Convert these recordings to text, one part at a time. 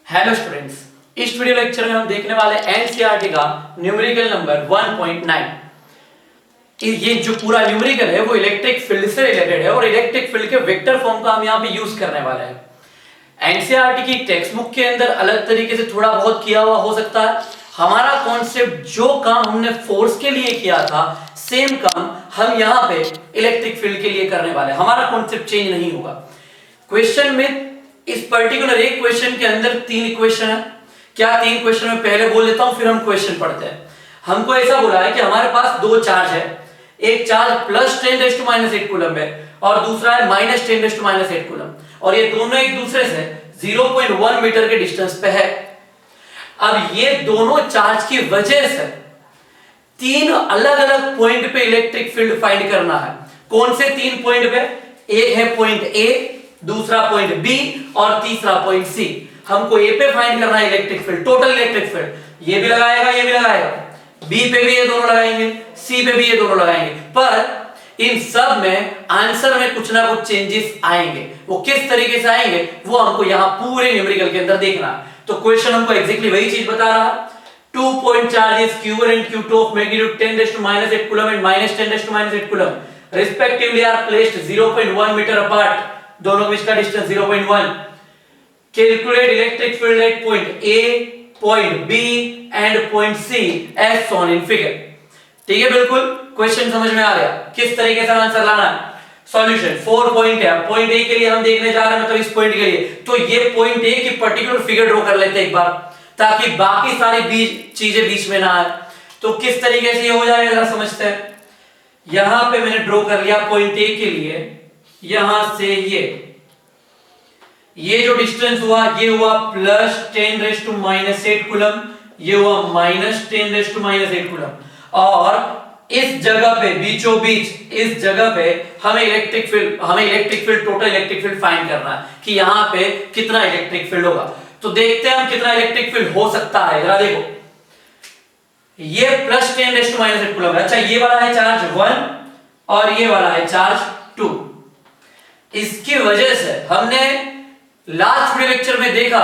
Hello students, इस video lecture में हम देखने वाले एनसीईआरटी का न्यूमेरिकल नंबर 1.9। ये जो पूरा न्यूमेरिकल है वो इलेक्ट्रिक फील्ड से रिलेटेड है और इलेक्ट्रिक फील्ड के वेक्टर फॉर्म का हम यहाँ पे यूज करने वाले हैं। एनसीईआरटी की टेक्स्ट बुक के अंदर अलग तरीके से थोड़ा बहुत किया हुआ हो सकता है। हमारा कॉन्सेप्ट जो काम हमने फोर्स के लिए किया था सेम काम हम यहाँ पे इलेक्ट्रिक फील्ड के लिए करने वाले हैं। हमारा कॉन्सेप्ट चेंज नहीं होगा। क्वेश्चन में इस पर्टिकुलर एक क्वेश्चन के अंदर 3 इक्वेशन है। क्या 3 क्वेश्चन में पहले बोल देता हूं फिर हम क्वेश्चन पढ़ते हैं। हमको ऐसा बोला है कि हमारे पास 2 चार्ज है। एक चार्ज +10⁻⁸ कूलम है और दूसरा है -10⁻⁸ कूलम और ये दोनों एक दूसरे से 0.1 मीटर के डिस्टेंस पे है। अब ये दोनों चार्ज की वजह से 3 अलग-अलग पॉइंट पे इलेक्ट्रिक फील्ड फाइंड करना है। कौन से 3 पॉइंट पे? एक है पॉइंट ए, दूसरा पॉइंट बी और तीसरा पॉइंट सी। हमको ए पे फाइंड करना है electric field, total electric field. ये भी लगाएगा, ये भी लगाएगा, बी पे भी ये दोनों लगाएंगे, सी पे भी ये दोनों लगाएंगे, पर इन सब में आंसर में कुछ ना कुछ चेंजेस आएंगे। वो किस तरीके से आएंगे वो हमको यहां पूरे न्यूमेरिकल के अंदर देखना है। तो क्वेश्चन हमको एग्जैक्टली वही चीज बता रहा है। 2 point charges Q1 and Q2 of magnitude 10⁻⁸ coulomb and -10⁻⁸ coulomb respectively are placed 0.1 meter apart। दोनों के बीच का distance 0.1। Calculate electric field at point A, point B and point C as shown in figure. ठीक है, बिल्कुल question समझ में आ गया किस तरीके से आंसर लाना है। सॉल्यूशन 4 पॉइंट है। पॉइंट ए के लिए हम देखने जा रहे हैं, मतलब इस पॉइंट के लिए तो ये पॉइंट ए की पर्टिकुलर फिगर ड्रॉ कर लेते हैं एक बार, ताकि बाकी सारी चीजें बीच में ना आए। तो किस तरीके से ये हो जाएगा जरा समझते हैं। यहां पे मैंने ड्रॉ कर लिया पॉइंट ए के लिए, यहां से ये जो डिस्टेंस हुआ ये हुआ +10⁻⁸ कूलम, ये हुआ -10⁻⁸ कूलम और इस जगह पे बीचों बीच इस जगह पे हमें electric field total electric field find करना है कि यहां पे कितना इलेक्ट्रिक फील्ड होगा। तो देखते हैं हम कितना इलेक्ट्रिक फील्ड हो सकता है। जरा देखो, ये +10⁻⁸ कूलम है। अच्छा, ये वाला है चार्ज 1 और ये वाला है चार्ज 2। इसकी वजह से हमने लास्ट वीडियो लेक्चर में देखा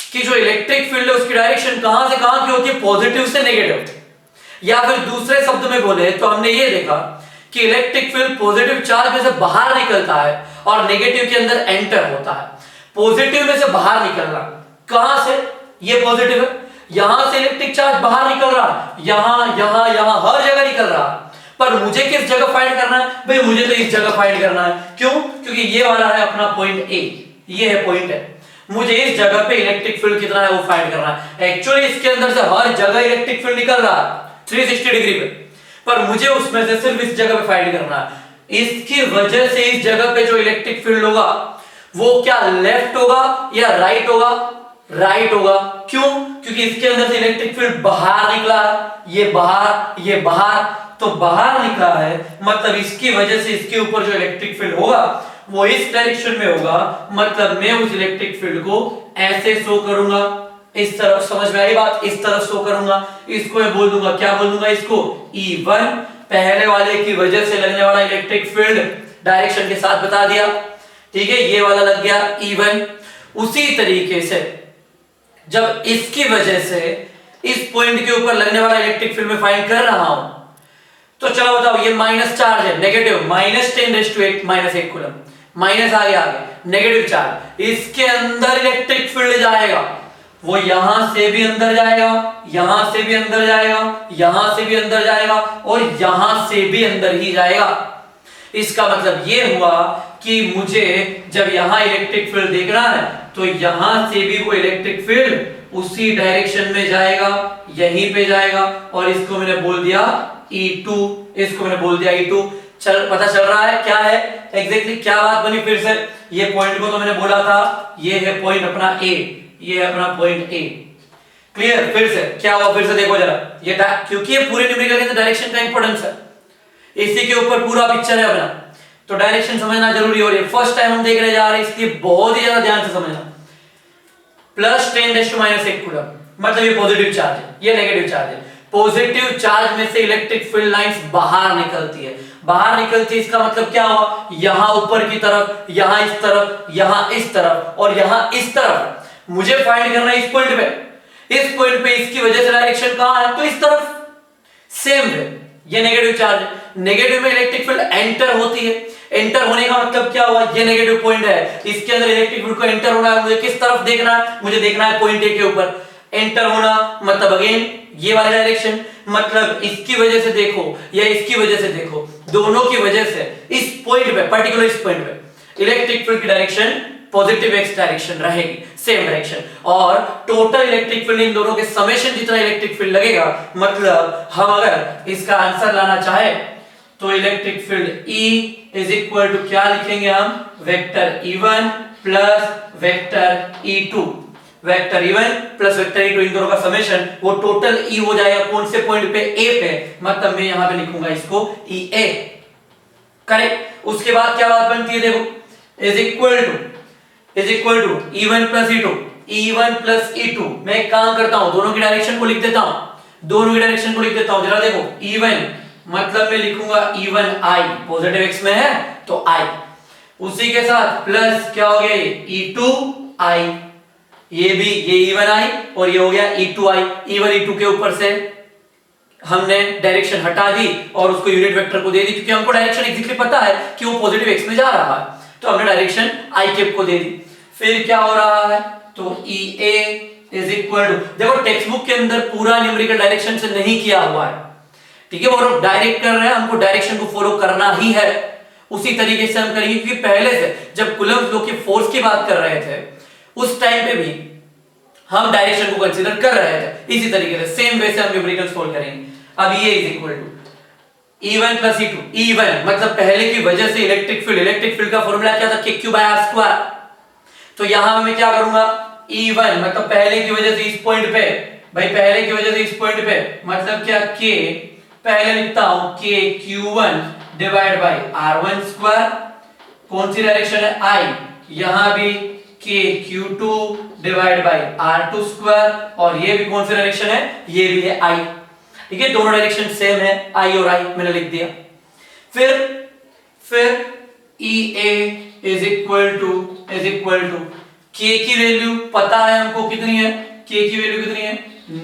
कि जो इलेक्ट्रिक फील्ड है उसकी डायरेक्शन कहां से कहां की होती है, पॉजिटिव से नेगेटिव। या फिर दूसरे शब्द में बोले तो हमने ये देखा कि इलेक्ट्रिक फील्ड पॉजिटिव चार्ज में से बाहर निकलता है और नेगेटिव के अंदर एंटर होता है। पॉजिटिव में से बाहर निकलना, कहां से? ये पॉजिटिव है, यहां से इलेक्ट्रिक चार्ज बाहर निकल रहा है, यहां हर जगह निकल रहा है। पर मुझे किस जगह फाइंड करना है भाई? मुझे तो इस जगह फाइंड करना है। क्यों? क्योंकि ये वाला है अपना पॉइंट ए, ये है पॉइंट है। मुझे इस जगह पे इलेक्ट्रिक फील्ड कितना है वो फाइंड करना है। एक्चुअली इसके अंदर से हर जगह इलेक्ट्रिक फील्ड निकल रहा है 360 डिग्री पे, पर मुझे उसमें से सिर्फ इस जगह पे फाइंड करना है। इसकी वजह से इस जगह पे जो इलेक्ट्रिक फील्ड होगा वो क्या लेफ्ट होगा या राइट होगा? राइट होगा। क्यों? क्योंकि इसके अंदर से इलेक्ट्रिक फील्ड बाहर निकला है, ये बाहर, तो बाहर निकला है, मतलब इसकी वजह से इसके ऊपर जो इलेक्ट्रिक फील्ड होगा वो इस डायरेक्शन में होगा। मतलब मैं उस इलेक्ट्रिक फील्ड को ऐसे शो करूंगा, इस तरफ। समझ में आई बात? इस तरफ शो करूंगा। इसको मैं बोल दूंगा, क्या बोल दूंगा इसको? E1। पहले वाले की वजह से लगने वाला इलेक्ट्रिक फील्ड डायरेक्शन के साथ बता दिया। ठीक है, ये वाला लग गया E1। उसी तरीके से जब इसकी वजह से इस पॉइंट के ऊपर लगने वाला इलेक्ट्रिक फील्ड में फाइंड कर रहा हूं, तो चलो बताओ, ये माइनस चार्ज है, नेगेटिव, -10⁻⁸ कूलम, माइनस आ गया आगे, नेगेटिव चार्ज। इसके अंदर इलेक्ट्रिक फील्ड जाएगा, वो यहां से भी अंदर जाएगा, यहां से भी अंदर जाएगा, यहां से भी अंदर जाएगा और यहां से भी अंदर ही जाएगा। इसका मतलब ये हुआ कि मुझे जब यहां इलेक्ट्रिक फील्ड देखना है तो यहां से भी वो इलेक्ट्रिक फील्ड उसी डायरेक्शन में जाएगा, यहीं पे जाएगा और इसको मैंने बोल दिया E2, इसको मैंने बोल दिया E2। पता चल रहा है क्या है एग्जैक्टली क्या बात बनी? फिर से ये पॉइंट को तो मैंने बोला था, ये है पॉइंट अपना A, ये है अपना पॉइंट A। क्लियर? फिर से क्या हुआ? फिर से देखो जरा, ये क्योंकि ये पूरे न्यूमेरिकल के अंदर डायरेक्शन का इंपॉर्टेंस है, इसी के ऊपर पूरा पिक्चर है अपना, तो डायरेक्शन समझना जरूरी हो रही है। फर्स्ट टाइम हम देखने जा रहे हैं, इसलिए बहुत ही ज्यादा ध्यान से समझना। +10⁻⁸ कूलम, मतलब ये पॉजिटिव चार्ज है, ये नेगेटिव चार्ज है। पॉजिटिव चार्ज में से इलेक्ट्रिक फील्ड लाइंस बाहर निकलती है, इसका मतलब क्या हुआ? यहां ऊपर की तरफ, यहां इस तरफ, यहां इस तरफ और यहां इस तरफ मुझे फाइंड करना है इस पॉइंट पे, इस पॉइंट पे इसकी वजह से डायरेक्शन कहां है, तो इस तरफ। सेम वे ये नेगेटिव चार्ज है, नेगेटिव में इलेक्ट्रिक फील्ड एंटर होती है, एंटर होने का मतलब क्या हुआ, ये नेगेटिव पॉइंट है, इसके अंदर इलेक्ट्रिक फील्ड को एंटर होना है, मुझे किस तरफ देखना है, मुझे देखना है पॉइंट ए के ऊपर। एंटर होना मतलब अगेन ये वाला डायरेक्शन, मतलब इसकी वजह से देखो या इसकी वजह से देखो, दोनों की वजह से इस पॉइंट पे, पर्टिकुलर इस पॉइंट पे इलेक्ट्रिक फील्ड की डायरेक्शन पॉजिटिव एक्स डायरेक्शन रहेगी, सेम डायरेक्शन। और टोटल इलेक्ट्रिक फील्ड इन दोनों के समेशन जितना इलेक्ट्रिक फील्ड लगेगा, मतलब हम अगर इसका आंसर लाना चाहे तो electric field E is equal to क्या लिखेंगे हम, vector E1 plus vector E2, vector E1 plus vector E2 इन दोनों का समेशन वो टोटल E हो जाएगा कौन से पॉइंट पे, A पे, मतलब मैं यहां पे लिखूंगा इसको EA, करेक्ट। उसके बाद क्या बात बनती है देखो, is equal to E1 plus E2, E1 plus E2। मैं एक काम करता हूं, दोनों की डायरेक्शन को लिख देता हूं, दोनों की डायरेक्शन को लिख देता हूं, जरा देखो E1 मतलब मैं लिखूंगा E1I, पॉजिटिव एक्स में है तो I, उसी के साथ प्लस क्या हो गया ये E2I, ये भी ये E1I और ये हो गया E2I। E1 E2 के ऊपर से हमने डायरेक्शन हटा दी और उसको यूनिट वेक्टर को दे दी, क्योंकि हमको डायरेक्शन एग्जैक्टली पता है कि वो पॉजिटिव एक्स में जा रहा है, तो हमने डायरेक्शन I कैप को दे दी। फिर क्या हो रहा है, तो EA इज इक्वल टू, देखो टेक्स्ट बुक के अंदर पूरा न्यूमेरिकल डायरेक्शन से नहीं किया हुआ है, ठीक है, वो लोग डायरेक्ट कर रहे हैं, हमको डायरेक्शन को फॉलो करना ही है, उसी तरीके से हम करेंगे, क्योंकि पहले से जब कूलम्ब लॉ के फोर्स की बात कर रहे थे उस टाइम पे भी हम डायरेक्शन को कंसीडर कर रहे थे, इसी तरीके से सेम वे से हम न्यूमेरिकल सॉल्व करेंगे। अब ये is equal to E1 plus E2, E1 मतलब पहले की वजह से इलेक्ट्रिक फील्ड का फॉर्मूला क्या था, Q/R²। तो यहां मैं क्या करूंगा, E1 मतलब पहले की वजह से इस पॉइंट पे, भाई पहले की वजह से इस पॉइंट पे मतलब क्या, K पहले लिखता हूं K Q1 divide bye R1², कौन सी डायरेक्शन है I, यहां भी K Q2 divide bye R2², और ये भी कौन सी डायरेक्शन है, ये भी है I, ठीक है, दोनों डायरेक्शन सेम है, I और I मैंने लिख दिया। फिर EA is equal to K की वैल्यू पता है हमको कितनी है, K की वैल्यू कितनी है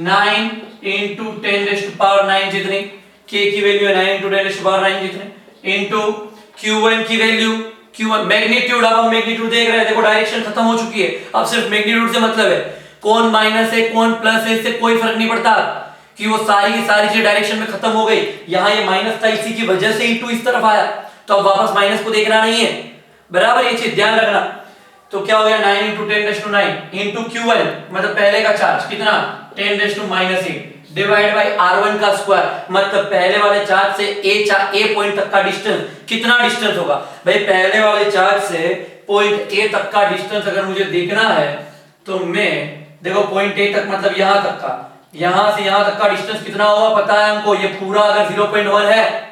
9 into 10⁹ जितनी, K की वैल्यू है 9 into 10⁹ जितनी, इनटू Q1 की वैल्यू, Q1 मैग्नीट्यूड, अब हम मैग्नीट्यूड देख रहे हैं, देखो डायरेक्शन खत्म हो चुकी है, अब सिर्फ मैग्नीट्यूड से मतलब है, कौन माइनस है कौन प्लस है इससे कोई फर्क नहीं पड़ता, कि वो सारी की सारी चीजें डायरेक्शन में खत्म हो गई। यहां ये माइनस था, इसी की वजह से E2 इस तरफ आया, तो अब वापस माइनस को देखना नहीं है, बराबर, ये चीज ध्यान रखना। तो क्या हो गया 9 into 10⁹ into Q1 मतलब पहले का चार्ज कितना 10⁻⁸ डिवाइड बाय R1 का स्क्वायर, मतलब पहले वाले चार्ज से A पॉइंट तक का डिस्टेंस, कितना डिस्टेंस होगा भाई, पहले वाले चार्ज से पॉइंट A तक का डिस्टेंस अगर मुझे देखना है तो मैं देखो पॉइंट A तक मतलब यहां तक का, यहां से यहां तक का डिस्टेंस कितना होगा पता है हमको, ये पूरा अगर 0.1 है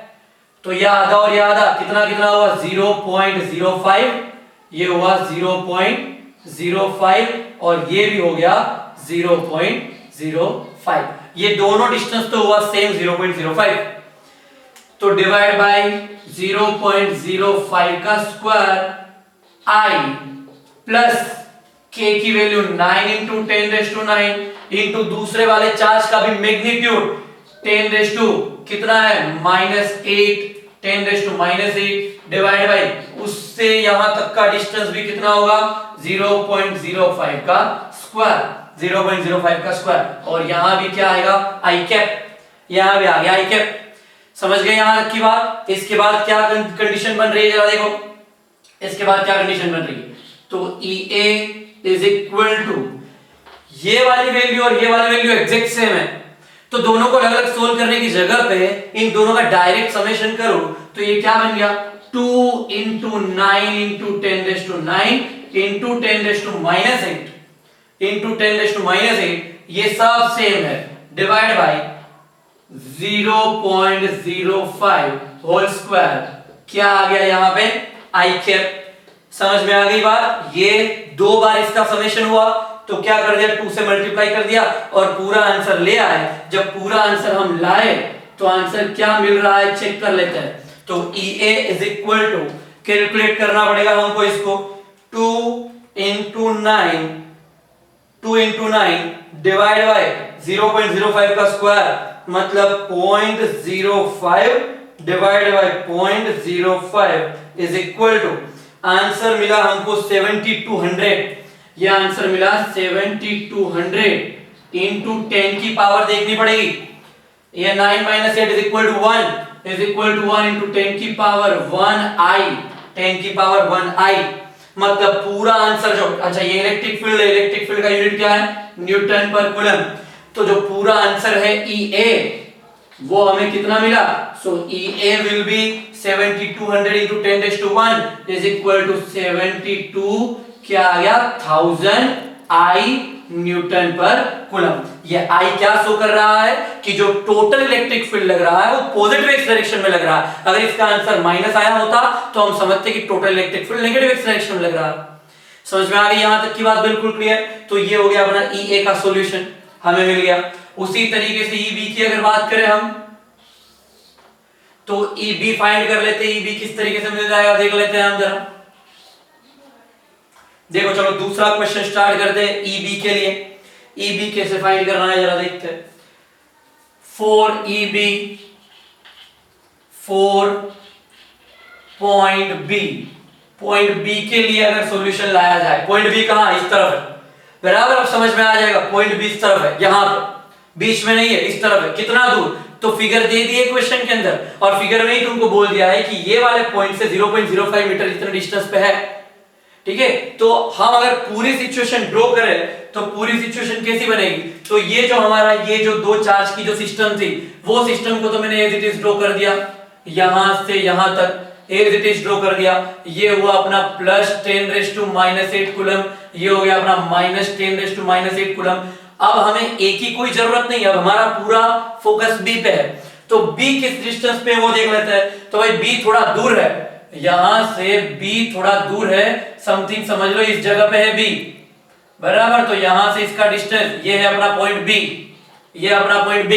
तो यह आधा और यह आधा कितना हुआ 0.05, ये हुआ 0.05 और ये भी हो गया 0.05, ये दोनों डिस्टेंस तो हुआ सेम 0.05, तो डिवाइड बाय 0.05 का स्क्वायर I प्लस K की वैल्यू 9 into 10⁹ इंटू दूसरे वाले चार्ज का भी मैग्नीट्यूड 10 कितना है -8 10⁻⁸ डिवाइड बाय उससे यहां तक का डिस्टेंस भी कितना होगा 0.05 का स्क्वायर, 0.05 का स्क्वायर, और यहां भी क्या आएगा I कैप, यहां भी आ गया I कैप, समझ गए यहां तक की बात। इसके बाद क्या कंडीशन बन रही है जरा देखो, इसके बाद क्या कंडीशन बन रही है, तो EA इज इक्वल टू ये वाली वैल्यू और ये वाली वैल्यू एग्जैक्ट सेम है, तो दोनों को अलग अलग सोल्व करने की जगह पे इन दोनों का डायरेक्ट समेशन करो तो ये क्या बन गया 2 into 9 into 10⁻⁹ into 10⁻⁸ into 10⁻⁸, ये सब सेम है, डिवाइड बाय 0.05 होल स्क्वायर, क्या आ गया यहां पे I कैप, समझ में आ गई बात। ये दो बार इसका समेशन हुआ तो क्या कर दिया 2 से मल्टीप्लाई कर दिया और पूरा आंसर ले आए, जब पूरा आंसर हम लाए तो आंसर क्या मिल रहा है चेक कर लेते हैं, तो EA is equal to calculate करना पड़ेगा हमको इसको 2 into 9 2 into 9 डिवाइड बाय 0.05 का स्क्वायर मतलब 0.05 divide by 0.05 is equal to answer मिला हमको 7200। ये आंसर मिला 7200 इंटू 10 की पावर देखनी पड़ेगी। ये 9 minus 8 is equal to 1 is equal to 1 into 10 की पावर 1i 10 की पावर 1i मतलब पूरा आंसर जो अच्छा ये इलेक्ट्रिक फील्ड है, इलेक्ट्रिक फील्ड का यूनिट क्या है न्यूटन पर कूलम। तो जो पूरा आंसर है EA वो हमें कितना मिला सो EA will be 7200 into 10⁻1 is equal to 72 क्या आ गया 1000 I न्यूटन पर कूलम। ये I क्या शो कर रहा है कि जो टोटल इलेक्ट्रिक फील्ड लग रहा है वो पॉजिटिव एक्स डायरेक्शन में लग रहा है। अगर इसका आंसर माइनस आया होता तो हम समझते कि total electric field negative x direction में लग रहा है। समझ में आ गई यहां तक की बात बिल्कुल क्लियर। तो ये हो गया अपना EA का सॉल्यूशन हमें मिल गया। उसी तरीके से EB की अगर बात करें हम तो EB फाइंड कर लेते हैं। EB किस तरीके से मिल जाएगा देख लेते हैं हम जरा। देखो चलो दूसरा क्वेश्चन स्टार्ट करते हैं EB के लिए। EB कैसे फाइंड करना है जरा देखते हैं। 4EB 4 पॉइंट B के लिए अगर सॉल्यूशन लाया जाए, पॉइंट B कहां इस तरफ है बराबर, अब समझ में आ जाएगा। पॉइंट B इस तरफ है, यहां पे बीच में नहीं है, इस तरफ है। कितना दूर तो फिगर दे दी है क्वेश्चन के अंदर और फिगर में ही तुमको बोल दिया है कि ये वाले पॉइंट से 0.05 मीटर इतना डिस्टेंस पे है। ठीक है तो हम अगर पूरी सिचुएशन ड्रॉ करें तो पूरी सिचुएशन कैसी बनेगी। तो ये जो हमारा ये जो दो चार्ज की जो सिस्टम थी वो सिस्टम को तो मैंने एज इट इज ड्रॉ कर दिया, यहां से यहां तक एज इट इज ड्रॉ कर दिया। ये हुआ अपना +10⁻⁻8 कूलम, ये हो गया अपना -10⁻⁻8 कूलम। अब हमें ए की कोई जरूरत नहीं है, अब हमारा पूरा फोकस B पे है। तो B किस डिस्टेंस पे वो देख लेते हैं। तो भाई B थोड़ा दूर है, यहां से B थोड़ा दूर है, समथिंग समझ लो इस जगह पे है B बराबर। तो यहां से इसका डिस्टेंस ये है अपना पॉइंट B, ये अपना पॉइंट B।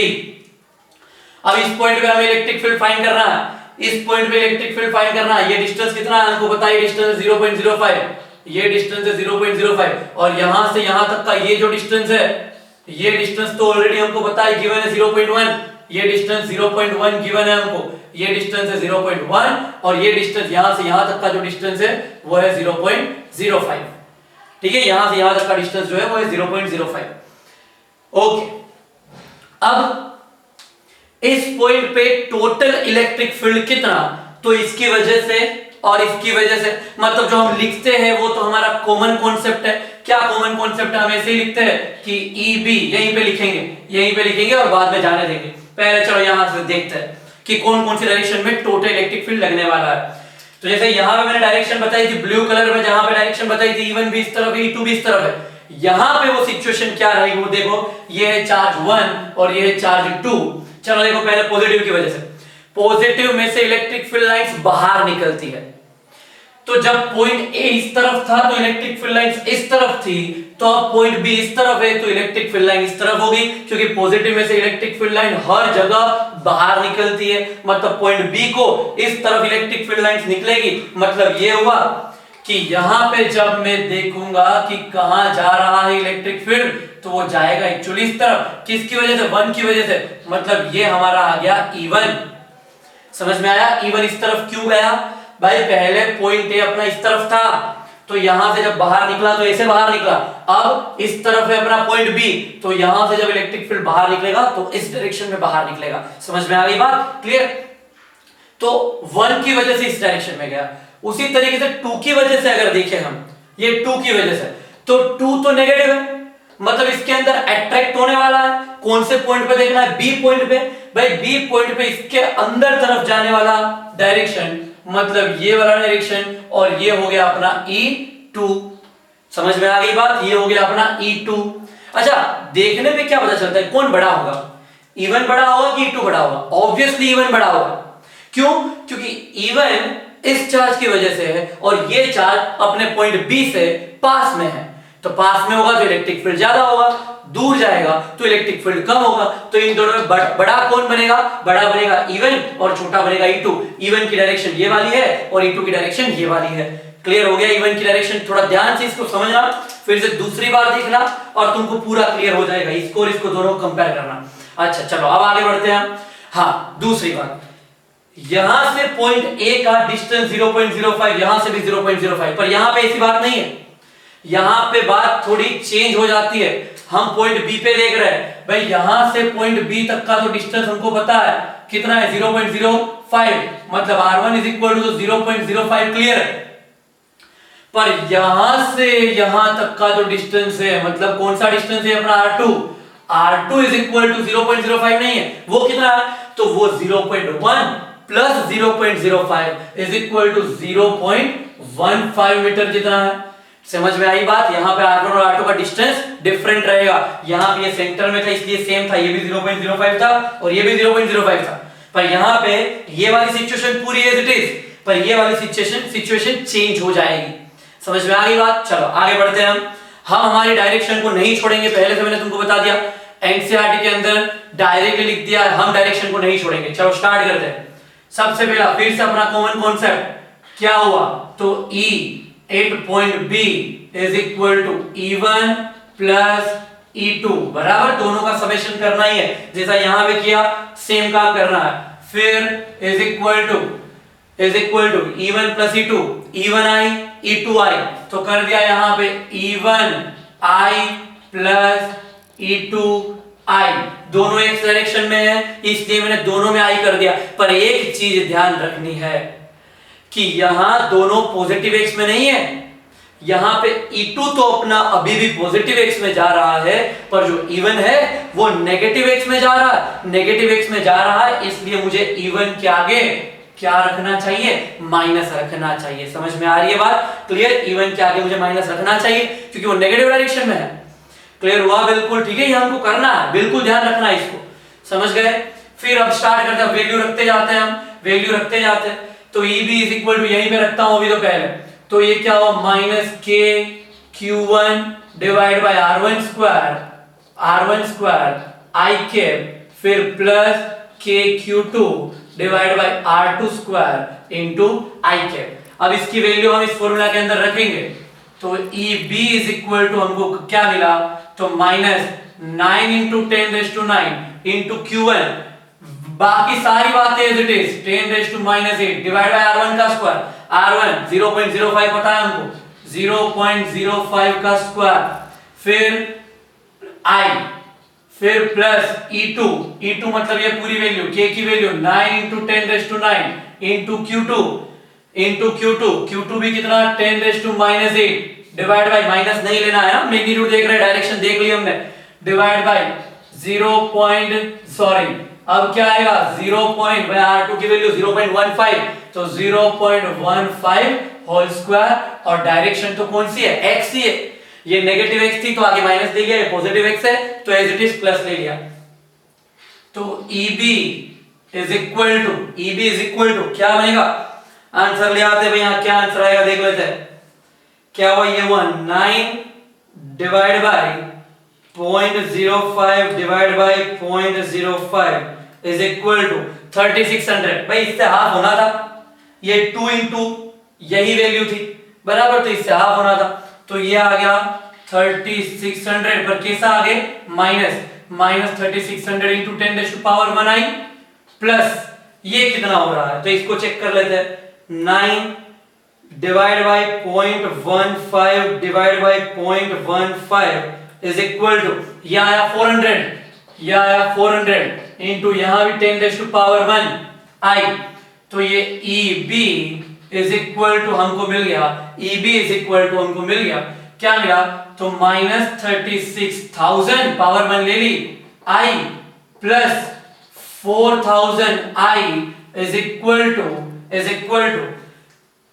अब इस पॉइंट पे हमें इलेक्ट्रिक फील्ड फाइंड करना है, इस पॉइंट पे इलेक्ट्रिक फील्ड फाइंड करना है। ये डिस्टेंस कितना है हमको बताइए, डिस्टेंस 0.05, ये डिस्टेंस है 0.05 और यहां से यहां तक का ये जो डिस्टेंस है ये डिस्टेंस तो ऑलरेडी हमको पता है गिवन है 0.1, ये डिस्टेंस 0.1 गिवन है हमको, ये डिस्टेंस है 0.1 और ये डिस्टेंस यहां से यहां तक का जो डिस्टेंस है वो है 0.05। ठीक है यहां से यहां तक का डिस्टेंस जो है वो है 0.05। ओके अब इस पॉइंट पे टोटल इलेक्ट्रिक फील्ड कितना, तो इसकी वजह से और इसकी वजह से मतलब जो हम लिखते हैं वो तो हमारा कॉमन कॉन्सेप्ट है। क्या कॉमन कॉन्सेप्ट है, हम ऐसे ही लिखते हैं कि EB यहीं पे लिखेंगे और बाद में जाने देंगे। पहले चलो यहां से देखते हैं कि कौन कौन सी डायरेक्शन में टोटल इलेक्ट्रिक फील्ड लगने वाला है। तो जैसे यहां पे मैंने डायरेक्शन बताई थी ब्लू कलर में, जहां पे डायरेक्शन बताई थी E1 भी इस तरफ है, E2 भी इस तरफ है। यहां पे वो सिचुएशन क्या रहेगी वो देखो, ये है चार्ज 1 और ये है चार्ज 2। चलो देखो पहले पॉजिटिव की वजह से, पॉजिटिव में से इलेक्ट्रिक फील्ड लाइंस बाहर निकलती है। तो जब पॉइंट A इस तरफ था तो इलेक्ट्रिक फील्ड लाइंस इस तरफ थी, तो अब पॉइंट B इस तरफ है तो इलेक्ट्रिक फील्ड लाइन इस तरफ होगी, क्योंकि पॉजिटिव में से इलेक्ट्रिक फील्ड लाइन हर जगह बाहर निकलती है। मतलब पॉइंट B को इस तरफ इलेक्ट्रिक फील्ड लाइंस निकलेगी। मतलब ये हुआ कि यहां पे जब मैं देखूंगा कि कहां जा रहा है इलेक्ट्रिक फील्ड तो वो जाएगा एक्चुअली इस तरफ। किसकी वजह से, 1 की वजह से। मतलब ये हमारा आ गया E1। समझ में आया E1 इस तरफ क्यों गया भाई, पहले पॉइंट A अपना इस तरफ था तो यहां से जब बाहर निकला तो ऐसे बाहर निकला। अब इस तरफ है अपना पॉइंट B तो यहां से जब इलेक्ट्रिक फील्ड बाहर निकलेगा तो इस डायरेक्शन में बाहर निकलेगा। समझ में आ गई बात, क्लियर। तो 1 की वजह से इस डायरेक्शन में गया। उसी तरीके से 2 की वजह से अगर देखें हम, ये 2 की वजह से, तो 2 तो नेगेटिव है, मतलब इसके अंदर अट्रैक्ट होने वाला है। कौन से पॉइंट पे देखना है, B पॉइंट पे। भाई B पॉइंट पे इसके अंदर तरफ जाने वाला डायरेक्शन मतलब ये वाला डायरेक्शन, और ये हो गया अपना E2। समझ में आ गई बात, ये हो गया अपना E2। अच्छा देखने पे क्या पता चलता है कौन बड़ा होगा, E1 बड़ा होगा कि E2 बड़ा होगा। ऑब्वियसली E1 बड़ा होगा। क्यों, क्योंकि E1 इस चार्ज की वजह से है और ये चार्ज अपने पॉइंट B से पास में है। तो पास में होगा तो इलेक्ट्रिक फील्ड ज्यादा होगा, दूर जाएगा तो इलेक्ट्रिक फील्ड कम होगा। तो इन दोनों में बड़ा कौन बनेगा, बड़ा बनेगा E1 और छोटा बनेगा E2। E1 की डायरेक्शन ये वाली है और E2 की डायरेक्शन ये वाली है। क्लियर हो गया इवन की डायरेक्शन? थोड़ा ध्यान से इसको समझना, फिर से दूसरी बार देखना और तुमको पूरा क्लियर हो जाएगा। इसको और इसको दोनों कंपेयर करना। अच्छा चलो अब आगे बढ़ते हैं। हाँ दूसरी बात, यहां से पॉइंट ए का डिस्टेंस 0.05, यहां से भी 0.05, पर यहां पे ऐसी बात नहीं है, यहां पे बात थोड़ी चेंज हो जाती है। हम पॉइंट बी पे देख रहे हैं भाई, यहां से पॉइंट बी तक का तो डिस्टेंस हमको पता है कितना है 0.05, मतलब r1 is equal to 0.05 clear है। पर यहां से यहां तक का जो डिस्टेंस है, मतलब कौन सा डिस्टेंस है अपना r2 इज इक्वल टू 0.05 नहीं है, वो कितना है? तो वो 0.1 plus 0.05 is equal to 0.15 metre जितना है। समझ में आई बात? यहाँ पे r1 और r2 का डिस्टेंस डिफरेंट रहेगा। यहाँ पे ये सेंटर में था इसलिए सेम था, ये भी 0.05 था और ये भी 0.05 था। पर यहाँ पे ये वाली सिचुएशन पूरी एज इट इज, पर ये वाली सिचुएशन चेंज हो जाएगी। समझ में आ गई बात? चलो आगे बढ़ते हैं हम हमारी डायरेक्शन को नहीं छोड़ेंगे, पहले से मैंने तुमको बता दिया, एनसीईआरटी के अंदर डायरेक्टली लिख दिया, हम डायरेक्शन को नहीं छोड़ेंगे। चलो स्टार्ट करते हैं। सबसे पहला फिर से अपना कॉमन कॉन्सेप्ट क्या हुआ, तो E at point B is equal to E1 plus E2 बराबर, दोनों का समेशन करना ही है, जैसा यहां पे किया सेम काम करना है। फिर is equal to E1 plus E2, E1i E2i, तो कर दिया यहां पे E1i प्लस E2i, दोनों एक डायरेक्शन में है इसलिए मैंने दोनों में i कर दिया। पर एक चीज ध्यान रखनी है कि यहां दोनों पॉजिटिव एक्स में नहीं है, यहां पे E2 तो अपना अभी भी पॉजिटिव एक्स में जा रहा है, पर जो E1 है वो नेगेटिव एक्स में जा रहा है, नेगेटिव एक्स में जा रहा है, इसलिए मुझे E1 के आगे क्या रखना चाहिए, माइनस रखना चाहिए। समझ में आ रही है बात? क्लियर? E1 के आगे मुझे माइनस रखना चाहिए क्योंकि वो नेगेटिव डायरेक्शन में है। क्लियर हुआ? बिल्कुल ठीक है, ये हमको करना है, बिल्कुल ध्यान रखना है इसको। समझ गए? फिर अब स्टार्ट करते हैं, वैल्यू रखते जाते हैं, हम वैल्यू रखते जाते हैं। तो EB इज इक्वल टू यहीं पे रखता हूं अभी तो पहले, तो ये क्या हो minus k q1 divide by r1 square i cap, फिर plus k q2 divide by r2 square into i cap. अब इसकी वैल्यू हम इस फॉर्मूला के अंदर रखेंगे, तो EB इज इक्वल टू हमको क्या मिला, तो माइनस 9 इंटू 10⁻⁹ इंटू q1, बाकी सारी बातें as it is 10⁻⁻8 divide by r1 का स्क्वायर, r1 0.05 पता है हमको, 0.05 का स्क्वायर, फिर i, फिर प्लस E2 मतलब ये पूरी वैल्यू k की वैल्यू 9 इंटू 10⁻⁹ इंटू q2 भी कितना 10⁻⁸ डिवाइड बाय, माइनस नहीं लेना है ना, मैग्नीट्यूड देख रहे हैं, डायरेक्शन देख ली हमने, डिवाइड बाय अब क्या आएगा 0. r2 की वैल्यू 0.15, तो 0.15 होल स्क्वायर, और डायरेक्शन तो कौन सी है, x ही है, ये नेगेटिव x थी तो आगे माइनस ले लिया, ये पॉजिटिव x है तो एज इट इज प्लस ले लिया। तो EB इज इक्वल टू क्या बनेगा, आंसर ले आते भाई, यहां क्या आंसर आएगा देख लेते हैं, क्या हुआ ये 9 divide by 0.05 divide by 0.05 is equal to 3600। भाई इससे हाफ होना था, ये 2 इंटू यही वैल्यू थी बराबर, तो इससे हाफ होना था, तो ये आ गया 3600, पर कैसा आगे माइनस 3600 इंटू 10⁻⁻⁹ प्लस ये कितना हो रहा है, तो इसको चेक कर लेते हैं, 9 divide by 0.15 divide by 0.15 is equal to, ये आया 400 इंटू यहां भी 10⁻⁻⁰ तो ये EB इज इक्वल टू हमको मिल गया, क्या मिला, तो माइनस 36,000 पावर 1 ले ली I plus 4,000 I is equal to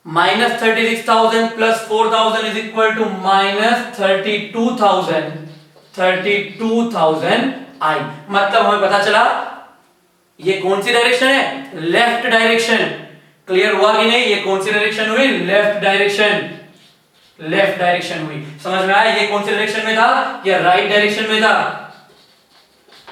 minus 36,000 plus 4,000 is equal to minus 32,000 I। मतलब हमें पता चला ये कौन सी डायरेक्शन है, लेफ्ट डायरेक्शन। क्लियर हुआ कि नहीं, ये कौन सी डायरेक्शन हुई, लेफ्ट डायरेक्शन हुई। समझ में आया, ये कौन सी डायरेक्शन में था, ये राइट डायरेक्शन में था,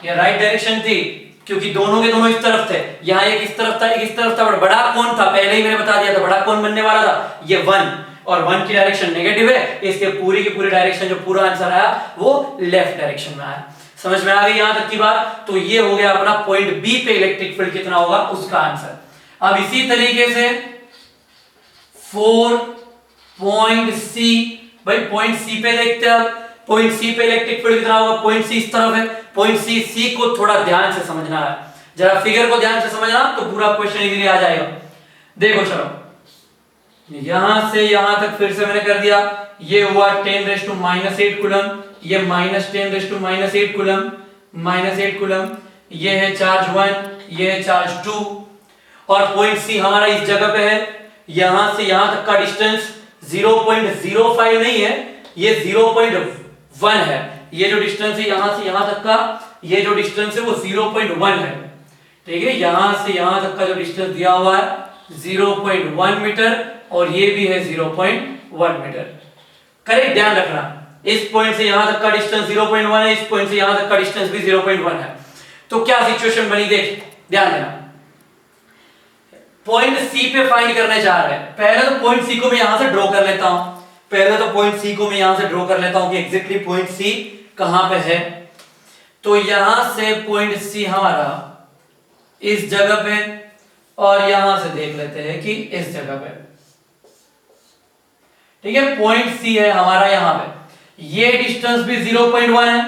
ये राइट डायरेक्शन थी क्योंकि दोनों के दोनों इस तरफ थे, यहाँ एक इस तरफ था एक इस तरफ था, बड़ा कौन था पहले ही मैंने बता दिया था, बड़ा कौन बनने वाला था ये 1, और 1 की डायरेक्शन नेगेटिव है, इसके पूरी की पूरी डायरेक्शन जो पूरा आंसर आया वो लेफ्ट डायरेक्शन में आया। समझ में आ गई यहां तक की बात? तो ये हो गया अपना पॉइंट बी पे इलेक्ट्रिक फील्ड कितना होगा उसका आंसर। अब इसी तरीके से 4 पॉइंट सी, भाई पॉइंट सी पे देखते हैं। पॉइंट सी पे इलेक्ट्रिक फील्ड कितना होगा? पॉइंट सी इस तरफ है, पॉइंट सी को थोड़ा ध्यान से समझना है, जरा फिगर को ध्यान से समझना तो पूरा क्वेश्चन इजीली आ जाएगा। देखो चलो यहां से यहां तक फिर से मैंने कर दिया, ये हुआ 10⁻⁸ कूलम, ये -10⁻⁸ कूलम, -8 कूलम, ये है चार्ज 1, ये है चार्ज 2, और पॉइंट सी हमारा इस जगह पे है। यहां से यहां तक का डिस्टेंस 0.05 नहीं है, ये 0.1 है। ये जो डिस्टेंस है यहां से यहां तक का, ये जो डिस्टेंस है वो 0.1 है, ठीक है। यहां से यहां तक का जो डिस्टेंस दिया हुआ है 0.1 मीटर, और ये भी है 0.1 मीटर। करेक्ट, ध्यान रखना इस पॉइंट से यहां तक का डिस्टेंस 0.1 है, इस पॉइंट से यहां तक का डिस्टेंस भी 0.1 है। तो क्या सिचुएशन बनी देख, ध्यान देना। पॉइंट सी पे फाइंड करने जा रहे हैं। पहले तो पॉइंट सी को मैं यहां से ड्रॉ कर लेता हूं, कि एग्जैक्टली पॉइंट सी कहां पे है। तो यहां से पॉइंट सी हमारा इस जगह पे, और यहां से देख लेते हैं कि इस जगह पे, ठीक है। पॉइंट सी है हमारा यहां पे, ये डिस्टेंस भी 0.1 है,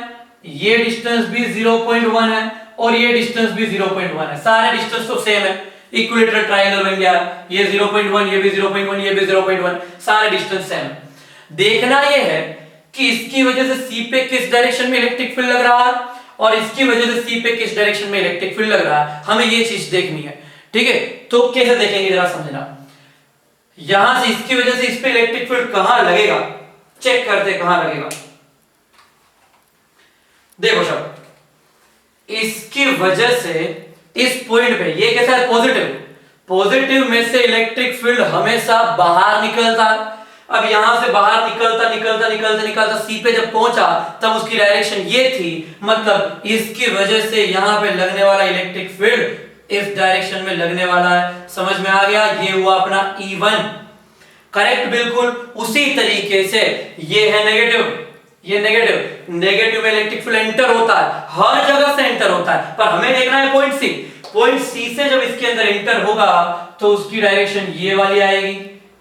ये डिस्टेंस भी 0.1 है, और ये डिस्टेंस भी 0.1 है। सारे डिस्टेंस तो सेम है, इक्विलेटरल ट्रायंगल बन गया। ये 0.1, ये भी 0.1, ये भी 0.1, सारे डिस्टेंस सेम है। देखना ये है कि इसकी वजह से सी पे किस डायरेक्शन में इलेक्ट्रिक फील्ड लग रहा है, और इसकी वजह से सी पे किस डायरेक्शन में इलेक्ट्रिक फील्ड लग रहा है, हमें ये चीज देखनी है, ठीक है। तो कैसे देखेंगे जरा समझना। यहां से इसकी वजह से इस पे इलेक्ट्रिक फील्ड कहां लगेगा, चेक करते कहां लगेगा। देखो सब, इसकी वजह से इस पॉइंट पे ये कैसा है, पॉजिटिव में से इलेक्ट्रिक फील्ड हमेशा बाहर निकलता है। अब यहां से बाहर निकलता सी पे जब पहुंचा तब उसकी डायरेक्शन ये थी, मतलब इसकी वजह से यहां पे लगने वाला इलेक्ट्रिक फील्ड इस डायरेक्शन में लगने वाला है। समझ में आ गया? ये हुआ अपना E1, करेक्ट। बिल्कुल उसी तरीके से ये है नेगेटिव में इलेक्ट्रिक फील्ड एंटर होता है, हर जगह से एंटर होता है, पर हमें देखना है पॉइंट सी से जब इसके अंदर एंटर होगा तो उसकी डायरेक्शन ये वाली आएगी,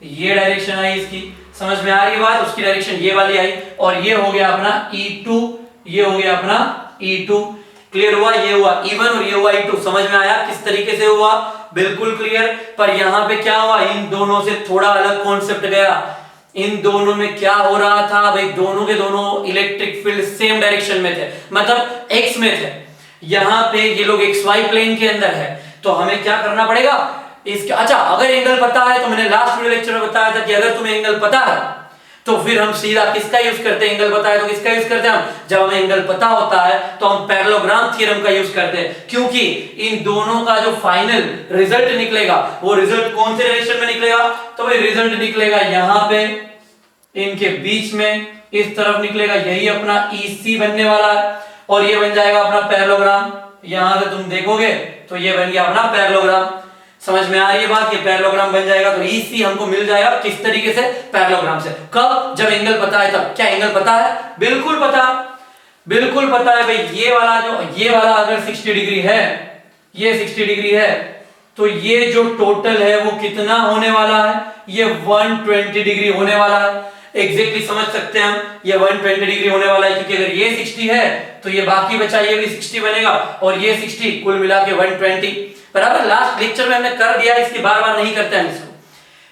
ये डायरेक्शन आई इसकी, समझ में आ रही है बात? उसकी डायरेक्शन ये वाली आई, और ये हो गया अपना E2, ये हो गया अपना E2। क्लियर हुआ? ये हुआ E1 और ये हुआ E2। समझ में आया किस तरीके से हुआ? बिल्कुल क्लियर। पर यहां पे क्या हुआ, इन दोनों से थोड़ा अलग कॉन्सेप्ट गया। इन दोनों में क्या हो रहा था भाई, दोनों के दोनों इलेक्ट्रिक फील्ड सेम डायरेक्शन में थे, मतलब एक्स में थे। यहां पे ये लोग XY प्लेन के अंदर है, तो हमें क्या करना पड़ेगा इसके। अच्छा, अगर एंगल पता है तो मैंने लास्ट वीडियो लेक्चर में बताया था कि अगर तुम्हें एंगल पता है तो फिर हम सीधा किसका यूज करते हैं, एंगल पता है तो किसका यूज करते हैं हम, जब हमें एंगल पता होता है तो हम पैरेललोग्राम थ्योरम का यूज करते हैं, क्योंकि इन दोनों का जो फाइनल रिजल्ट निकलेगा वो रिजल्ट कौन से डायरेक्शन में निकलेगा, तो भाई रिजल्ट निकलेगा यहां पे इनके बीच में, इस तरफ निकलेगा, यही अपना EC बनने वाला है, और ये बन जाएगा अपना पैरेललोग्राम। यहां से तुम देखोगे तो ये बन गया अपना पैरेललोग्राम। समझ में आ रही है बात? ये पैरेललोग्राम बन जाएगा, तो EC हमको मिल जाएगा किस तरीके से, पैरेललोग्राम से। कब? जब एंगल पता है तब। क्या एंगल पता है? बिल्कुल पता है भाई। ये वाला अगर 60 डिग्री है, ये 60 डिग्री है, तो ये जो टोटल है वो कितना होने वाला है, ये 120 डिग्री होने वाला है। एग्जैक्टली समझ सकते हैं हम, ये 120 डिग्री होने वाला है, क्योंकि अगर ये 60 है तो ये बाकी बचा ये भी 60 बनेगा, और ये 60 कुल मिला के 120 बराबर। लास्ट लेक्चर में हमने कर दिया, इसकी बार नहीं करते हैं इसको।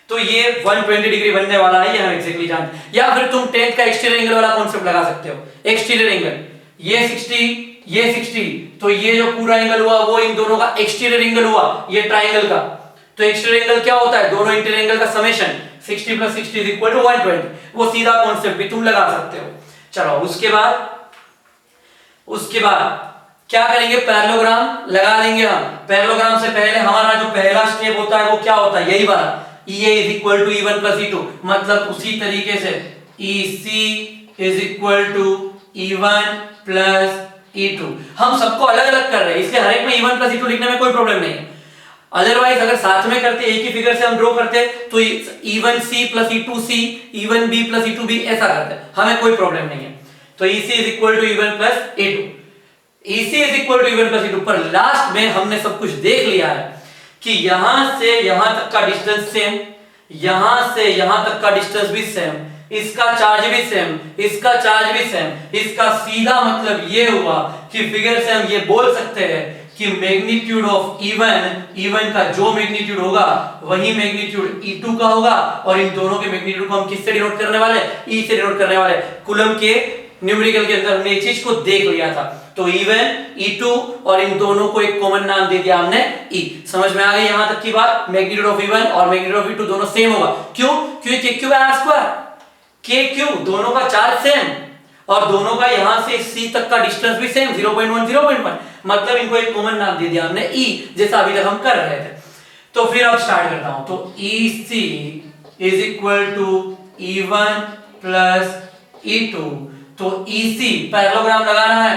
तो ये 120 डिग्री बनने वाला है, ये हम एग्जैक्टली जानते हैं। या फिर तुम 10th का एक्सटीरियर एंगल वाला कॉन्सेप्ट लगा सकते हो। एक्सटीरियर एंगल ये 60, तो ये जो पूरा एंगल हुआ वो इन दोनों का एक्सटीरियर एंगल हुआ, ये ट्राइंगल का। तो एक्सटीरियर एंगल क्या होता है, दोनों इंटीरियर एंगल का समेशन 60 + 60 = 120। वो सीधा कॉन्सेप्ट भी तुम लगा सकते हो। चलो उसके बाद क्या करेंगे, पैरेललोग्राम लगा देंगे हम। पैरेललोग्राम से पहले हमारा जो पहला स्टेप होता है वो क्या होता है, यही वाला, EA = E1 + E2। मतलब उसी तरीके से EC = E1 + E2। हम सबको अलग अलग कर रहे हैं, इसलिए हर एक में E1 + E2 लिखने में कोई प्रॉब्लम नहीं है। अदरवाइज अगर साथ में करते एक ही फिगर से हम ड्रॉ करते तो E1C plus E2C, E1B plus E2B ऐसा करते, हमें कोई प्रॉब्लम नहीं है। तो EC is equal to E1 plus E2, EC is equal to E1 plus E2। पर लास्ट में हमने सब कुछ देख लिया है कि यहां से यहां तक का डिस्टेंस सेम, यहां से यहां तक का डिस्टेंस भी सेम, इसका चार्ज भी सेम, इसका चार्ज भी सेम। इसका सीधा मतलब ये हुआ कि फिगर से हम ये बोल सकते हैं कि मैग्नीट्यूड ऑफ E1 का जो मैग्नीट्यूड होगा वही मैग्नीट्यूड E2 का होगा, और इन दोनों के मैग्नीट्यूड को हम किससे डिनोट करने वाले, E से डिनोट करने वाले। कूलम के न्यूमेरिकल के अंदर हमने ये चीज को देख लिया था। तो E1 E2 और इन दोनों को एक कॉमन नाम दे दिया हमने E। समझ में आ गई यहां तक की बात। मैग्नीट्यूड ऑफ E1 और मैग्नीट्यूड ऑफ E2 दोनों सेम होगा। क्यों? क्योंकि KQ by R square, KQ दोनों का चार्ज सेम और दोनों का यहां से C तक का डिस्टेंस भी सेम 0.1 0.1, मतलब इनको एक कॉमन नाम दे दिया हमने E, जैसा अभी तक हम कर रहे थे। तो फिर अब स्टार्ट करता हूं। तो EC is equal to E1 plus E2। तो EC पैरेललोग्राम लगाना है,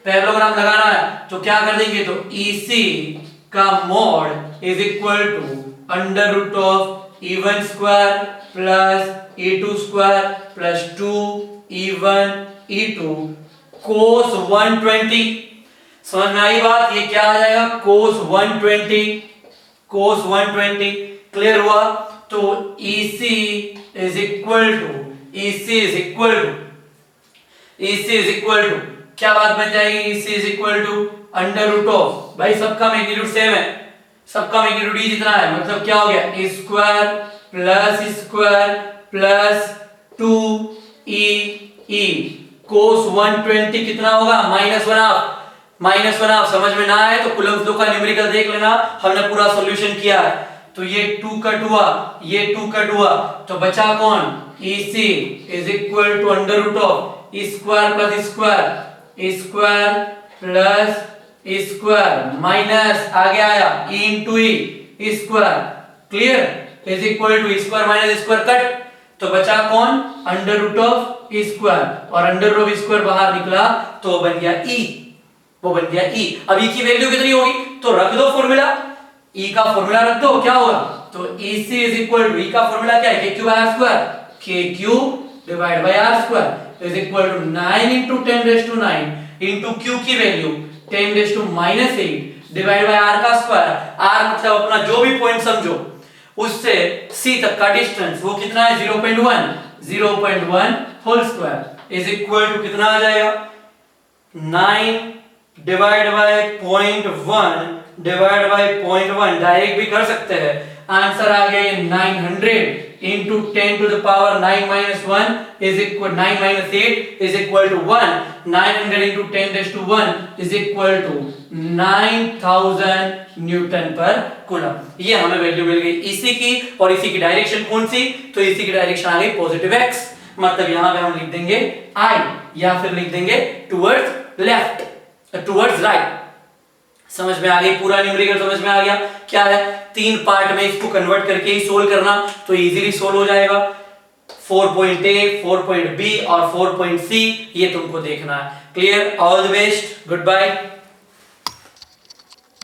पैरेललोग्राम लगाना है तो क्या कर देंगे, तो EC का mod is equal to under root of E1 square plus E2 square plus 2E1 E2 cos 120। समझ में आई बात? ये क्या आ जाएगा, cos 120, cos 120। क्लियर हुआ? तो EC इज इक्वल टू क्या बात बन जाएगी, EC is equal to under root of, भाई सबका मैग्नीट्यूड सेम है, सबका मैग्नीट्यूड E जितना है, मतलब क्या हो गया, E square plus 2E cos 120 कितना होगा, -1 हाफ। समझ में ना आए तो कूलम्ब्स लॉ का न्यूमेरिकल देख लेना, हमने पूरा सॉल्यूशन किया है। तो ये 2 कट हुआ, ये 2 कट हुआ, तो बचा कौन, EC is equal to under root of E square plus E square minus आगे आया E into E square. Clear? Is equal to E square minus E square cut, तो बचा कौन, under root of E square, और under root of E square बाहर निकला तो बन गया E, वो बन गया E। अब E की वैल्यू कितनी होगी, तो रख दो फॉर्मूला, E का फॉर्मूला रख दो, क्या होगा, तो EC is equal to, E का फॉर्मूला क्या है, KQ by R square, KQ divide by R square is equal to 9 into 10 raised to 9 into Q की value 10 raised to -8 divide by R का स्क्वायर। R मतलब अपना जो भी point समझो उससे C तक का डिस्टेंस, वो कितना है, 0.1 whole square is equal to कितना आ जाएगा, 9 divide by 0.1 divide by 0.1, direct भी कर सकते हैं। आंसर आ गया ये 900 into 10 to the power 9 minus 1 is equal 9 minus 8 is equal to 1. 900 into 10 raised to 1 is equal to 9000 Newton पर कूलम। ये हमें वैल्यू मिल गई EC की, और EC की डायरेक्शन कौन सी, तो EC की डायरेक्शन आ गई पॉजिटिव x, मतलब यहां पे हम लिख देंगे I या फिर लिख देंगे टुवर्ड्स लेफ्ट, टुवर्ड्स राइट। समझ में आ गई, पूरा न्यूमेरिकल समझ में आ गया। क्या है, 3 पार्ट में इसको कन्वर्ट करके ही सोल्व करना तो इजीली सोल्व हो जाएगा। 4.A, 4.B और 4.C ये तुमको देखना है। Clear? All the best, good bye.